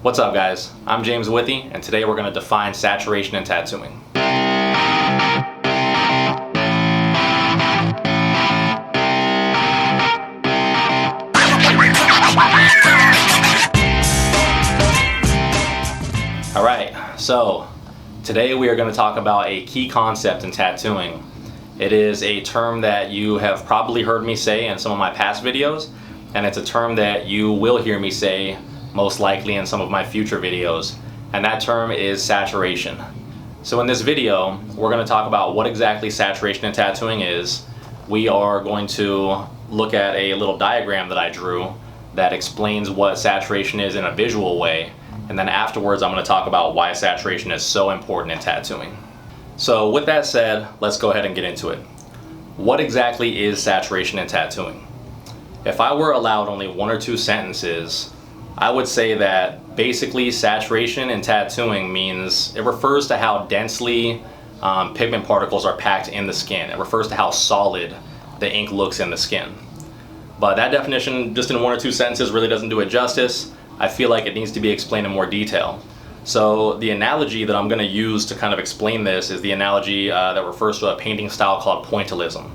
What's up guys, I'm James Withy, and today we're going to define saturation in tattooing. Alright, so today we are going to talk about a key concept in tattooing. It is a term that you have probably heard me say in some of my past videos, and it's a term that you will hear me say most likely in some of my future videos, and that term is saturation. So in this video, we're going to talk about what exactly saturation in tattooing is. We are going to look at a little diagram that I drew that explains what saturation is in a visual way, and then afterwards I'm going to talk about why saturation is so important in tattooing. So with that said, let's go ahead and get into it. What exactly is saturation in tattooing? If I were allowed only one or two sentences, I would say that basically saturation in tattooing means it refers to how densely pigment particles are packed in the skin. It refers to how solid the ink looks in the skin. But that definition, just in one or two sentences, really doesn't do it justice. I feel like it needs to be explained in more detail. So the analogy that I'm going to use to kind of explain this is the analogy that refers to a painting style called Pointillism.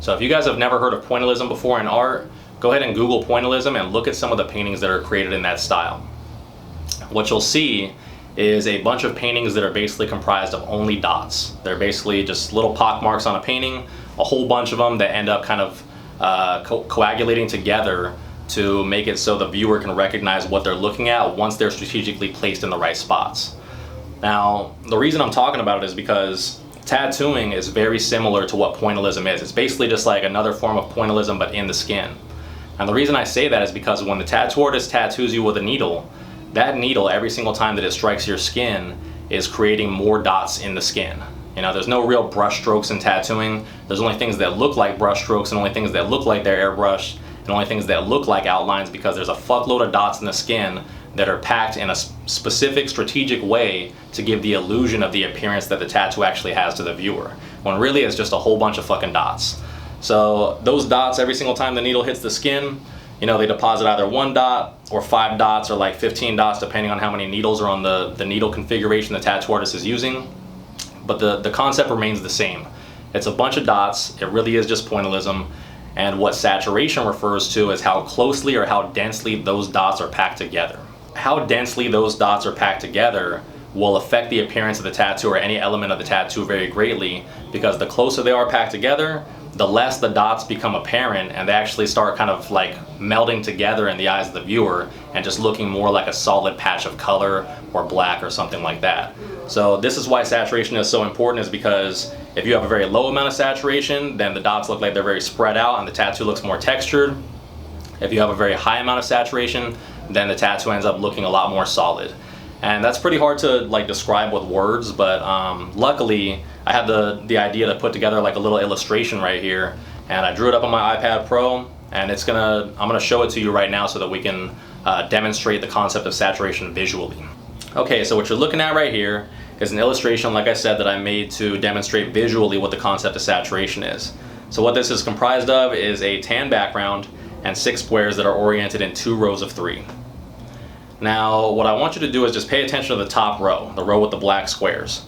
So if you guys have never heard of Pointillism before in art, go ahead and Google Pointillism and look at some of the paintings that are created in that style. What you'll see is a bunch of paintings that are basically comprised of only dots. They're basically just little pock marks on a painting, a whole bunch of them that end up kind of coagulating together to make it so the viewer can recognize what they're looking at once they're strategically placed in the right spots. Now, the reason I'm talking about it is because tattooing is very similar to what Pointillism is. It's basically just like another form of Pointillism but in the skin. And the reason I say that is because when the tattoo artist tattoos you with a needle, that needle, every single time that it strikes your skin, is creating more dots in the skin. You know, there's no real brush strokes in tattooing. There's only things that look like brush strokes and only things that look like they're airbrushed and only things that look like outlines, because there's a fuckload of dots in the skin that are packed in a specific strategic way to give the illusion of the appearance that the tattoo actually has to the viewer, when really it's just a whole bunch of fucking dots. So those dots, every single time the needle hits the skin, you know, they deposit either one dot or 5 dots or like 15 dots depending on how many needles are on the needle configuration the tattoo artist is using. But the concept remains the same. It's a bunch of dots. It really is just Pointillism. And what saturation refers to is how closely or how densely those dots are packed together. How densely those dots are packed together will affect the appearance of the tattoo or any element of the tattoo very greatly, because the closer they are packed together, the less the dots become apparent and they actually start kind of like melding together in the eyes of the viewer and just looking more like a solid patch of color or black or something like that. So this is why saturation is so important, is because if you have a very low amount of saturation, then the dots look like they're very spread out and the tattoo looks more textured. If you have a very high amount of saturation, then the tattoo ends up looking a lot more solid. And that's pretty hard to like describe with words, but luckily I had the idea to put together like a little illustration right here, and I drew it up on my iPad Pro, and I'm gonna show it to you right now so that we can demonstrate the concept of saturation visually. Okay, so what you're looking at right here is an illustration, like I said, that I made to demonstrate visually what the concept of saturation is. So what this is comprised of is a tan background and 6 squares that are oriented in 2 rows of 3. Now, what I want you to do is just pay attention to the top row, the row with the black squares.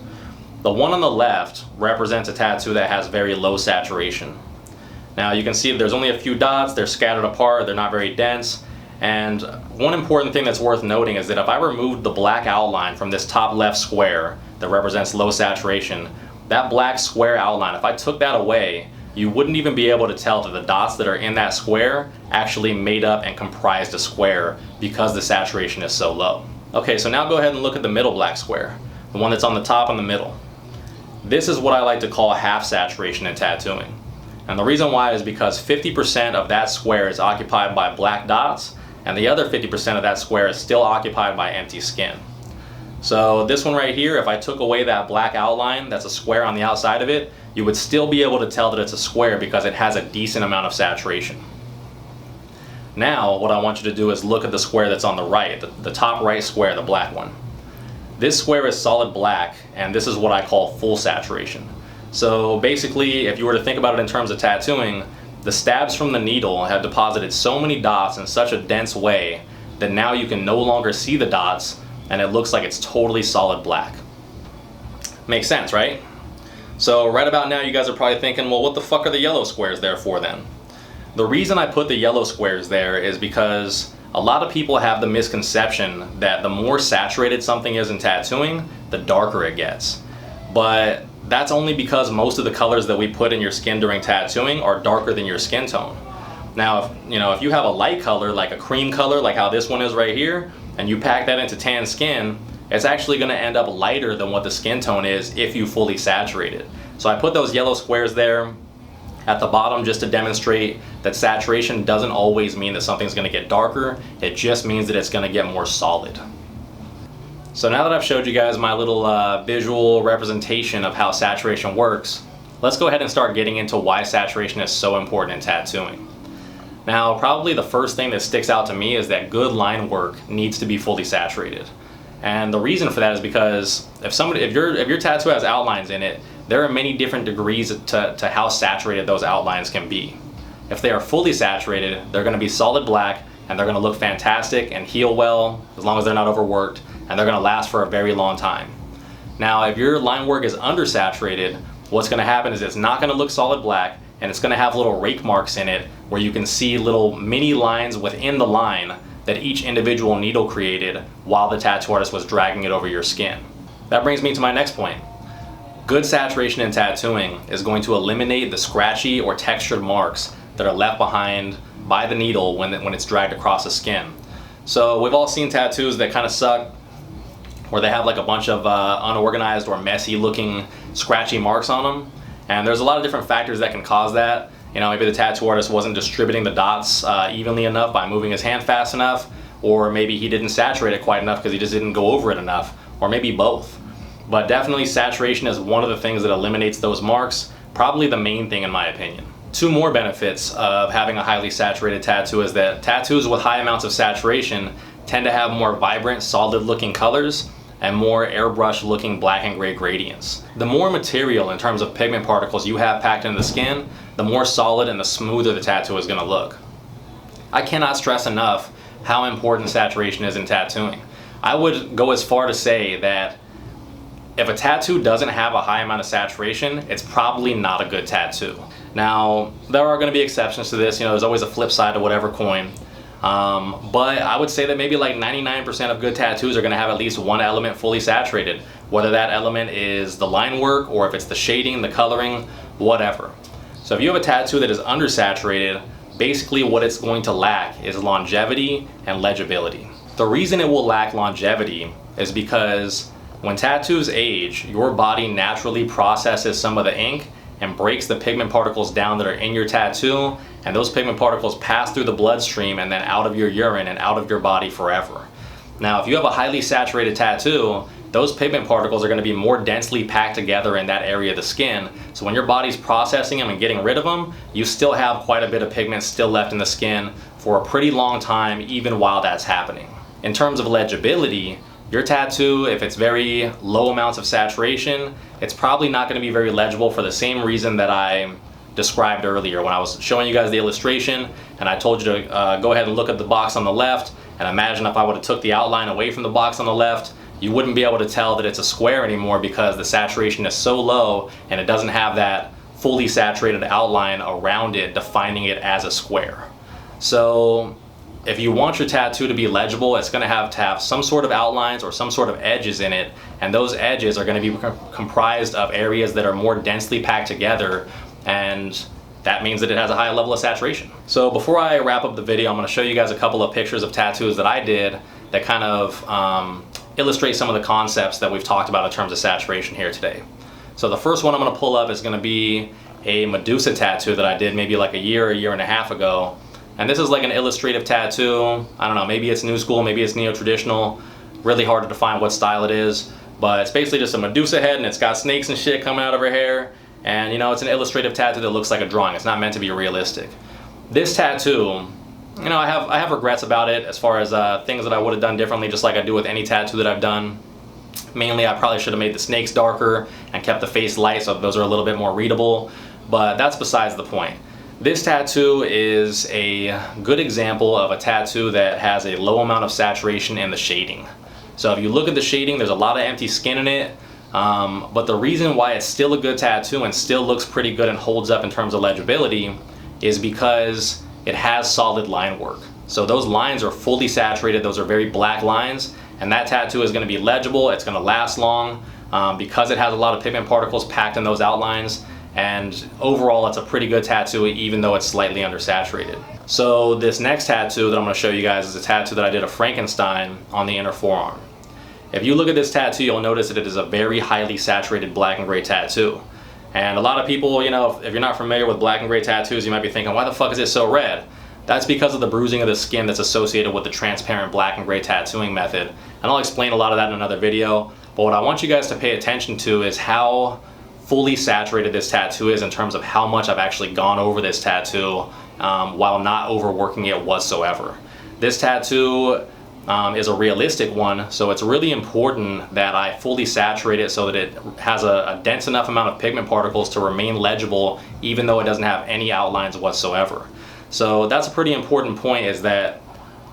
The one on the left represents a tattoo that has very low saturation. Now you can see there's only a few dots, they're scattered apart, they're not very dense. And one important thing that's worth noting is that if I removed the black outline from this top left square that represents low saturation, that black square outline, if I took that away, you wouldn't even be able to tell that the dots that are in that square actually made up and comprised a square, because the saturation is so low. Okay, so now go ahead and look at the middle black square, the one that's on the top in the middle. This is what I like to call half saturation in tattooing. And the reason why is because 50% of that square is occupied by black dots, and the other 50% of that square is still occupied by empty skin. So this one right here, if I took away that black outline, that's a square on the outside of it, you would still be able to tell that it's a square because it has a decent amount of saturation. Now, what I want you to do is look at the square that's on the right, the top right square, the black one. This square is solid black, and this is what I call full saturation. So basically, if you were to think about it in terms of tattooing, the stabs from the needle have deposited so many dots in such a dense way that now you can no longer see the dots, and it looks like it's totally solid black. Makes sense, right? So right about now you guys are probably thinking, well, what the fuck are the yellow squares there for then? The reason I put the yellow squares there is because a lot of people have the misconception that the more saturated something is in tattooing, the darker it gets. But that's only because most of the colors that we put in your skin during tattooing are darker than your skin tone. Now, if you have a light color, like a cream color, like how this one is right here, and you pack that into tan skin, it's actually going to end up lighter than what the skin tone is if you fully saturate it. So I put those yellow squares there at the bottom just to demonstrate that saturation doesn't always mean that something's going to get darker. It just means that it's going to get more solid. So now that I've showed you guys my little visual representation of how saturation works, let's go ahead and start getting into why saturation is so important in tattooing. Now, probably the first thing that sticks out to me is that good line work needs to be fully saturated. And the reason for that is because if your tattoo has outlines in it, there are many different degrees to how saturated those outlines can be. If they are fully saturated, they're going to be solid black, and they're going to look fantastic and heal well, as long as they're not overworked, and they're going to last for a very long time. Now, if your line work is undersaturated, what's going to happen is it's not going to look solid black, and it's going to have little rake marks in it where you can see little mini lines within the line that each individual needle created while the tattoo artist was dragging it over your skin. That brings me to my next point. Good saturation in tattooing is going to eliminate the scratchy or textured marks that are left behind by the needle when it's dragged across the skin. So we've all seen tattoos that kind of suck, where they have like a bunch of unorganized or messy looking scratchy marks on them. And there's a lot of different factors that can cause that. Maybe the tattoo artist wasn't distributing the dots evenly enough by moving his hand fast enough, or maybe he didn't saturate it quite enough because he just didn't go over it enough, or maybe both. But definitely saturation is one of the things that eliminates those marks, probably the main thing in my opinion. Two more benefits of having a highly saturated tattoo is that tattoos with high amounts of saturation tend to have more vibrant, solid looking colors and more airbrush looking black and gray gradients. The more material in terms of pigment particles you have packed into the skin, the more solid and the smoother the tattoo is going to look. I cannot stress enough how important saturation is in tattooing. I would go as far to say that if a tattoo doesn't have a high amount of saturation, it's probably not a good tattoo. Now, there are going to be exceptions to this. There's always a flip side to whatever coin. But I would say that maybe like 99% of good tattoos are going to have at least one element fully saturated, whether that element is the line work or if it's the shading, the coloring, whatever. So if you have a tattoo that is undersaturated, basically what it's going to lack is longevity and legibility. The reason it will lack longevity is because when tattoos age, your body naturally processes some of the ink and breaks the pigment particles down that are in your tattoo, and those pigment particles pass through the bloodstream and then out of your urine and out of your body forever. Now, if you have a highly saturated tattoo, those pigment particles are going to be more densely packed together in that area of the skin, so when your body's processing them and getting rid of them, you still have quite a bit of pigment still left in the skin for a pretty long time, even while that's happening. In terms of legibility, your tattoo, if it's very low amounts of saturation, it's probably not going to be very legible for the same reason that I described earlier when I was showing you guys the illustration and I told you to go ahead and look at the box on the left and imagine if I would have took the outline away from the box on the left, you wouldn't be able to tell that it's a square anymore because the saturation is so low and it doesn't have that fully saturated outline around it defining it as a square. So if you want your tattoo to be legible, it's going to have some sort of outlines or some sort of edges in it, and those edges are going to be comprised of areas that are more densely packed together, and that means that it has a high level of saturation. So before I wrap up the video, I'm going to show you guys a couple of pictures of tattoos that I did that kind of illustrate some of the concepts that we've talked about in terms of saturation here today. So the first one I'm going to pull up is going to be a Medusa tattoo that I did maybe like a year and a half ago. And this is like an illustrative tattoo. I don't know, maybe it's new school, maybe it's neo-traditional. Really hard to define what style it is. But it's basically just a Medusa head and it's got snakes and shit coming out of her hair. And it's an illustrative tattoo that looks like a drawing. It's not meant to be realistic. This tattoo, I have regrets about it as far as things that I would have done differently, just like I do with any tattoo that I've done. Mainly, I probably should have made the snakes darker and kept the face light so those are a little bit more readable. But that's besides the point. This tattoo is a good example of a tattoo that has a low amount of saturation in the shading. So if you look at the shading, there's a lot of empty skin in it. But the reason why it's still a good tattoo and still looks pretty good and holds up in terms of legibility is because it has solid line work. So those lines are fully saturated, those are very black lines, and that tattoo is going to be legible, it's going to last long because it has a lot of pigment particles packed in those outlines, and overall it's a pretty good tattoo even though it's slightly undersaturated. So this next tattoo that I'm going to show you guys is a tattoo that I did of Frankenstein on the inner forearm. If you look at this tattoo, you'll notice that it is a very highly saturated black and gray tattoo. And a lot of people, you know, if you're not familiar with black and gray tattoos, you might be thinking, why the fuck is it so red? That's because of the bruising of the skin that's associated with the transparent black and gray tattooing method. And I'll explain a lot of that in another video. But what I want you guys to pay attention to is how fully saturated this tattoo is in terms of how much I've actually gone over this tattoo while not overworking it whatsoever. This tattoo is a realistic one, so it's really important that I fully saturate it so that it has a dense enough amount of pigment particles to remain legible even though it doesn't have any outlines whatsoever. So that's a pretty important point, is that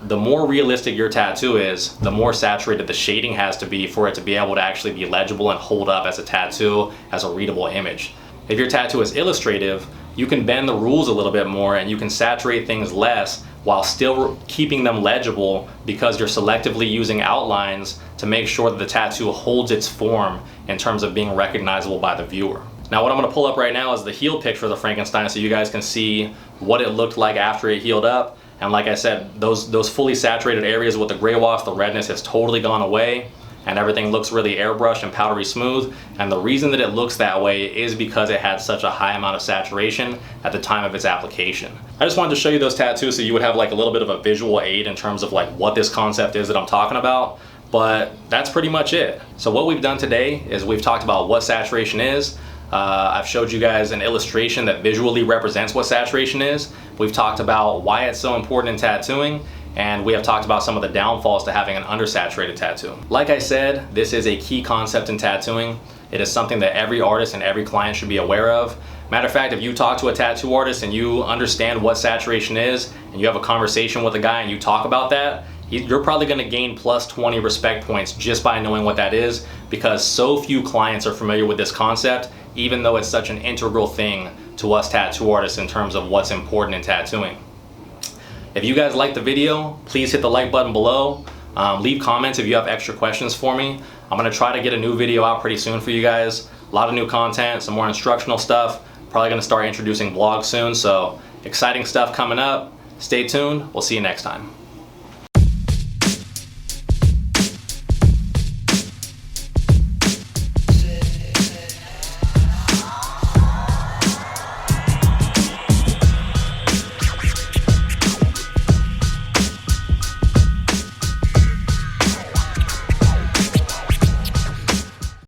the more realistic your tattoo is, the more saturated the shading has to be for it to be able to actually be legible and hold up as a tattoo, as a readable image. If your tattoo is illustrative, you can bend the rules a little bit more and you can saturate things less while still keeping them legible because you're selectively using outlines to make sure that the tattoo holds its form in terms of being recognizable by the viewer. Now what I'm going to pull up right now is the healed picture of the Frankenstein so you guys can see what it looked like after it healed up. And like I said, those fully saturated areas with the gray wash, the redness has totally gone away, and everything looks really airbrushed and powdery smooth. And the reason that it looks that way is because it had such a high amount of saturation at the time of its application. I just wanted to show you those tattoos so you would have like a little bit of a visual aid in terms of like what this concept is that I'm talking about. But that's pretty much it. So what we've done today is we've talked about what saturation is. I've showed you guys an illustration that visually represents what saturation is. We've talked about why it's so important in tattooing, and we have talked about some of the downfalls to having an undersaturated tattoo. Like I said, this is a key concept in tattooing. It is something that every artist and every client should be aware of. Matter of fact, if you talk to a tattoo artist and you understand what saturation is, and you have a conversation with a guy and you talk about that, you're probably going to gain plus 20 respect points just by knowing what that is, because so few clients are familiar with this concept, even though it's such an integral thing to us tattoo artists in terms of what's important in tattooing. If you guys liked the video, please hit the like button below. Leave comments if you have extra questions for me. I'm going to try to get a new video out pretty soon for you guys. A lot of new content, some more instructional stuff. Probably going to start introducing vlogs soon, so exciting stuff coming up. Stay tuned. We'll see you next time.